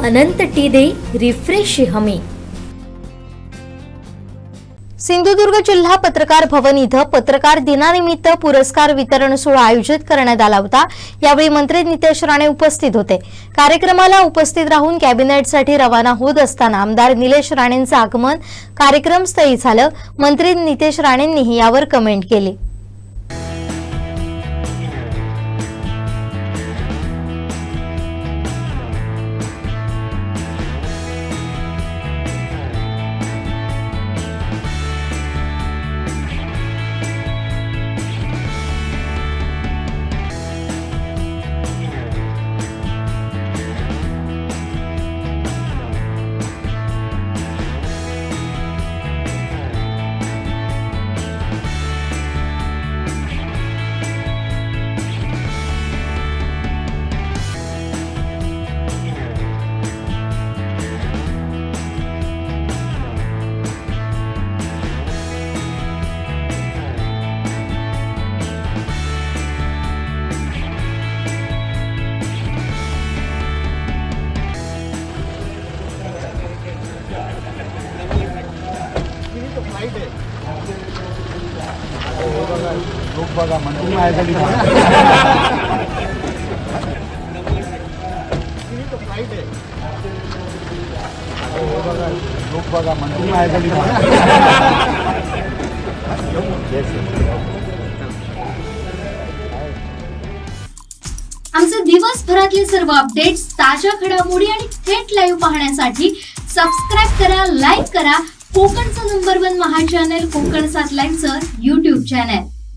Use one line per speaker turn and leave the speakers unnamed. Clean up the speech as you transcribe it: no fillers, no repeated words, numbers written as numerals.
अनंत T दे refresh हमी।
सिंधुदुर्ग जिल्हा पत्रकार भवन इथं पत्रकार दिनानिमित्त पुरस्कार वितरण सोहळा आयोजित करण्यात आला होता। यावेळी मंत्री नितेश राणे उपस्थित होते। कार्यक्रमाला उपस्थित राहून कॅबिनेटसाठी रवाना होत असताना आमदार निलेश राणेंचं आगमन कार्यक्रमस्थळी झालं। मंत्री नितेश राणेंनीही यावर कमेंट केली।
लोक बघा म्हणजे माझ्यासाठी लोक बघा म्हणजे माझ्यासाठी
आमचे दिवसभरातले सर्व अपडेट्स, ताज्या घडामोडी आणि थेट लाईव्ह पाहण्यासाठी सबस्क्राईब करा, लाईक करा कोकणचं नंबर 1 महा चॅनल कोकण 7 लाईव्हचं YouTube चॅनल।